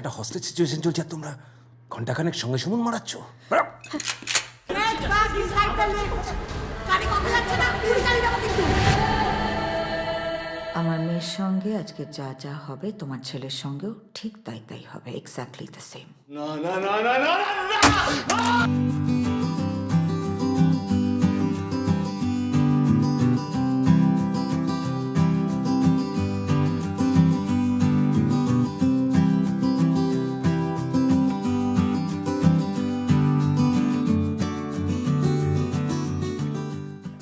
একটা hostage situation চলছে আর তোমরা ঘন্টাখানেক সঙ্গে সুমন মারাচ্ছ। আমার মেয়ের সঙ্গে আজকে যা যা হবে তোমার ছেলের সঙ্গেও ঠিক তাই তাই হবে, এক্স্যাক্টলি দ্য সেম। না না না না না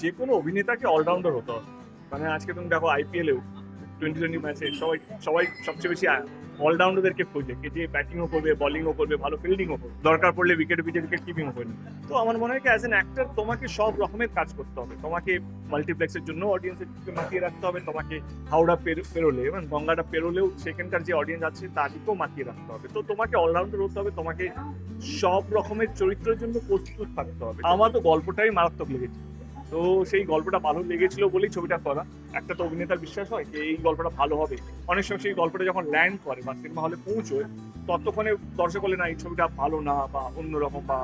যে কোনো অভিনেতাকে অলরাউন্ডার হতে হবে। মানে আজকে তুমি দেখো আইপিএলেও 2020 ম্যাচে সবাই সবচেয়ে বেশি অলরাউন্ডারদেরকে খোঁজে, যে ব্যাটিংও করবে, বলিংও করবে, ভালো ফিল্ডিংও করবে, দরকার পড়লে উইকেট কিপিংও করবে। তো আমার মনে হয় কি অ্যাজ অ্যান অ্যাক্টর তোমাকে সব রকমের কাজ করতে হবে। তোমাকে মাল্টিপ্লেক্সের জন্য অডিয়েন্সের মাতিয়ে রাখতে হবে, তোমাকে হাওড়া পেরোলে এবং গঙ্গাটা পেরোলেও সেখানকার যে অডিয়েন্স আছে তাদেরকেও মাতিয়ে রাখতে হবে। তো তোমাকে অলরাউন্ডার হতে হবে, তোমাকে সব রকমের চরিত্রের জন্য প্রস্তুত থাকতে হবে। আমার তো গল্পটাই মারাত্মক লেগেছে, তো সেই গল্পটা ভালো লেগেছিল বলেই ছবিটা করা। একটা তো অভিনেতার বিশ্বাস হয় যে এই গল্পটা ভালো হবে, অনেক সময় সেই গল্পটা যখন ল্যান্ড করে বা সিনেমা হলে পৌঁছয় ততক্ষণে দর্শক বলে না এই ছবিটা ভালো না বা অন্যরকম বা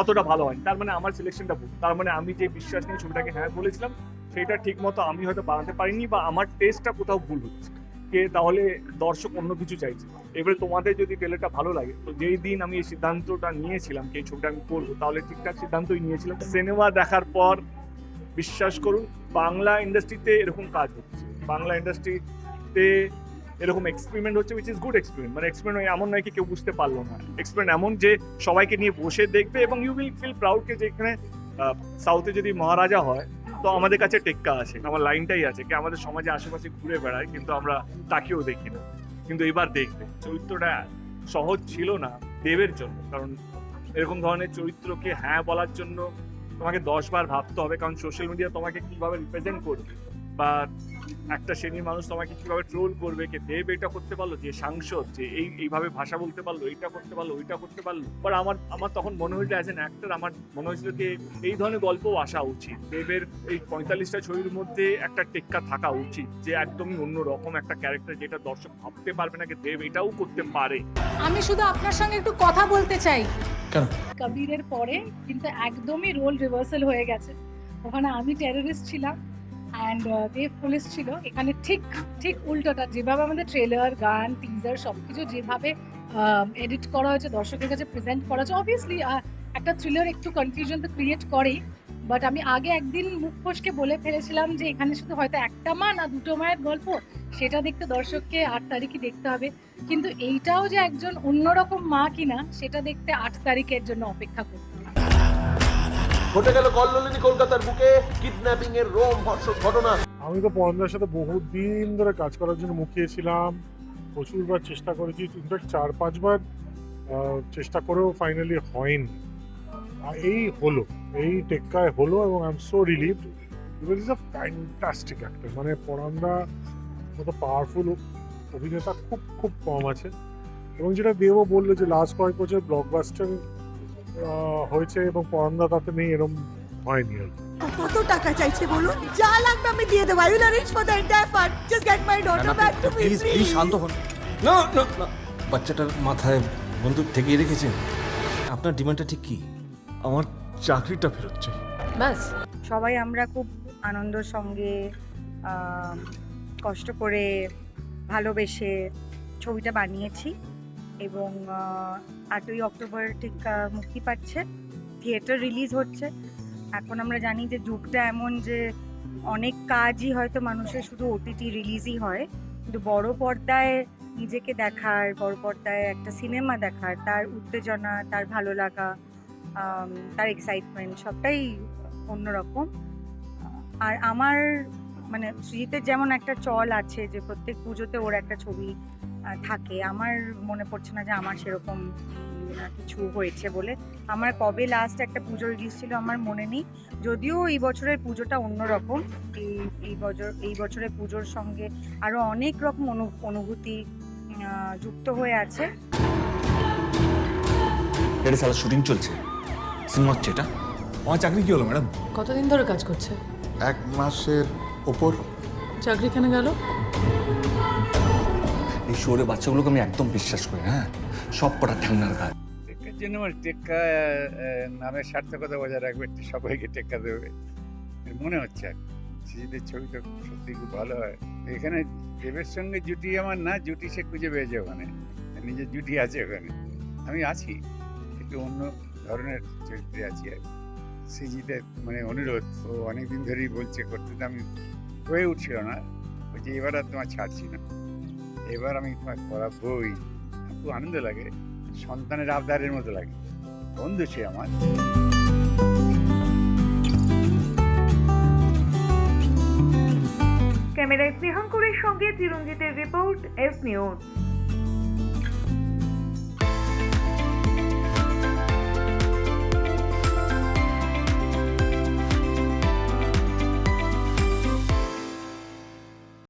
অতটা ভালো হয়নি, তার মানে আমার সিলেকশনটা ভুল। তার মানে আমি যে বিশ্বাস নিয়ে ছবিটাকে হ্যাঁ বলেছিলাম সেটা ঠিক মতো আমি হয়তো বানাতে পারিনি বা আমার টেস্টটা কোথাও ভুল হচ্ছে, কে তাহলে দর্শক অন্য কিছু চাইছে। এবারে তোমাদের যদি ট্রেলারটা ভালো লাগে, তো যেই দিন আমি এই সিদ্ধান্তটা নিয়েছিলাম যে এই ছবিটা আমি করবো, তাহলে ঠিকঠাক সিদ্ধান্তই নিয়েছিলাম। সিনেমা দেখার পর বিশ্বাস করুন বাংলা ইন্ডাস্ট্রিতে এরকম কাজ হচ্ছে, বাংলা ইন্ডাস্ট্রিতে এরকম এক্সপেরিমেন্ট হচ্ছে, উইচ ইজ গুড এক্সপেরিমেন্ট। মানে এক্সপেরিমেন্ট এমন নয় কি কেউ বুঝতে পারলো না, এক্সপেরিমেন্ট এমন যে সবাইকে নিয়ে বসে দেখবে এবং ইউ উইল ফিল প্রাউড কে যেখানে সাউথে যদি মহারাজা হয় তো আমাদের কাছে টেক্কা আছে। আমার লাইনটাই আছে কি আমাদের সমাজে আশেপাশে ঘুরে বেড়ায় কিন্তু আমরা তাকেও দেখি না, কিন্তু এবার দেখবে। চরিত্রটা সহজ ছিল না দেবের জন্য, কারণ এরকম ধরনের চরিত্রকে হ্যাঁ বলার জন্য তোমাকে 10 বার ভাবতে হবে, কারণ সোশ্যাল মিডিয়া তোমাকে কিভাবে রিপ্রেজেন্ট করবে বা একটা শ্রেণীর মানুষ তোমাকে কিভাবে ট্রোল করবে, কে দেব এটা করতে পারলো, যে সাংসদ যে এইভাবে ভাষা বলতে পারলো, এইটা করতে পারলো, ওইটা করতে পারলো। বাট আমার তখন মনে হয়েছিল অ্যাজ এন অ্যাক্টর আমার মনে হয়েছিল যে এই ধরনের গল্পও আসা উচিত। দেবের এই 45টা ছবির মধ্যে একটা টেক্কা থাকা উচিত যে একদমই অন্যরকম একটা ক্যারেক্টার, যেটা দর্শক ভাবতে পারবে না যে দেব এটাও করতে পারে। আমি শুধু আপনার সঙ্গে একটু কথা বলতে চাই। কেন? কবিরের পরে কিন্তু একদমই রোল রিভার্সাল হয়ে গেছে। ওখানে আমি টেররিস্ট ছিলাম অ্যান্ড দেব পুলিশ ছিল। এখানে ঠিক উল্টোটা, যেভাবে আমাদের ট্রেলার, গান, টিজার সবকিছু যেভাবে এডিট করা হয়েছে, দর্শকের কাছে প্রেজেন্ট করা হয়েছে, অবভিয়াসলি একটা থ্রিলার একটু কনফিউশন তো ক্রিয়েট করেই। বাট আমি আগে একদিন মুখ ফসকে বলে ফেলেছিলাম যে এখানে শুধু হয়তো একটা মা না দুটো মায়ের গল্প, সেটা দেখতে দর্শককে 8 তারিখই দেখতে হবে। কিন্তু এইটাও যে একজন অন্যরকম মা কিনা সেটা দেখতে 8 তারিখের জন্য অপেক্ষা করতে হবে। ঘটে গেল কল্লোলিনী কলকাতার বুকে কিডন্যাপিং এর রোমহর্ষক ঘটনা। আমি তো পরমদার সাথে বহুদিন ধরে কাজ করার জন্য মুখিয়েছিলাম, প্রচুরবার চেষ্টা করেছি, ইনফ্যাক্ট 4-5 বার চেষ্টা করেও ফাইনালি হয়নি। এই হলো, এই টেক্কায় হলো এবং I am so relieved because is a fantastic actor. মানে পরমদা মতো পাওয়ারফুল অভিনেতা খুব খুব কম আছে। এবং যেটা দেবও বললো যে লাস্ট কয়েক বছর ব্লকবাস্টার হয়েছে এবং পরমদা তাতে নেই, এরকম হয়নি আর কি। কত টাকা চাইছে বলুন? যা লাগবে আমি দিয়ে দেবো। I will arrange for the entire fund. Just get my daughter back to me please please শান্ত হন। না না না, বাচ্চাটার মাথায় বন্দুক ঠেকিয়ে রেখেছেন। আপনার ডিমান্ডটা ঠিক কি? আমার চাকরিটা ফেরত চাই। ব্যাস সবাই আমরা খুব আনন্দের সঙ্গে কষ্ট করে ভালোবেসে ছবিটা বানিয়েছি এবং 8ই অক্টোবর ঠিক মুক্তি পাচ্ছে, থিয়েটার রিলিজ হচ্ছে। এখন আমরা জানি যে যুগটা এমন যে অনেক কাজই হয়তো মানুষের শুধু ওটিটি রিলিজই হয়, কিন্তু বড় পর্দায় নিজেকে দেখার, বড় পর্দায় একটা সিনেমা দেখার, তার উত্তেজনা, তার ভালো লাগা, তার এক্সাইটমেন্ট সবটাই অন্যরকম। আর আমার মানে সৃজিতের যেমন একটা চল আছে যে প্রত্যেক পুজোতে ওর একটা ছবি থাকে, আমার মনে পড়ছে না যে আমার সেরকম কিছু হয়েছে বলে। আমার কবে লাস্ট একটা পুজো রিলিজ ছিল আমার মনে নেই, যদিও এই বছরের পুজোটা অন্যরকম। এই বছরের পুজোর সঙ্গে আরও অনেক রকম অনুভূতি যুক্ত হয়ে আছে। এটা সারা শুটিং চলছে, সিনেমা হচ্ছে। এটা আমার চাকরি কি হলো ম্যাডাম? কতদিন ধরে কাজ করছে? 1 মাসের ওপর। চাকরি কেন গেল? এই শহরে বাচ্চাগুলোকে আমি একদম বিশ্বাস করি না। হ্যাঁ, সব কটা ঠ্যাংনার কাজ। টেক্কার জন্য আমার টেক্কা নামের সার্থকতা বজায় রাখবে, সবাইকে টেক্কা দেবে মনে হচ্ছে আর সিজিদের ছবিটা সত্যি খুব ভালো হয়। এখানে দেবের সঙ্গে জুটি আমার না, জুটি সে খুঁজে পেয়েছে ওখানে, নিজের জুটি আছে ওখানে, আমি আছি একটু অন্য ধরনের চরিত্রে আছি আর সিজিদের মানে অনুরোধ ও অনেকদিন ধরেই বলছে করতে, তো আমি হয়ে উঠছিল না, ওই যে এবার আর তোমার ছাড়ছি না, এবার আমি তোমার করাবই। খুব আনন্দ লাগে, সন্তানের আবদারের মতো লাগে, বন্ধু সে আমার। ক্যামেরায় স্নেহাঙ্কুরের সঙ্গে চিরঞ্জিতের রিপোর্ট, এস নিউজ।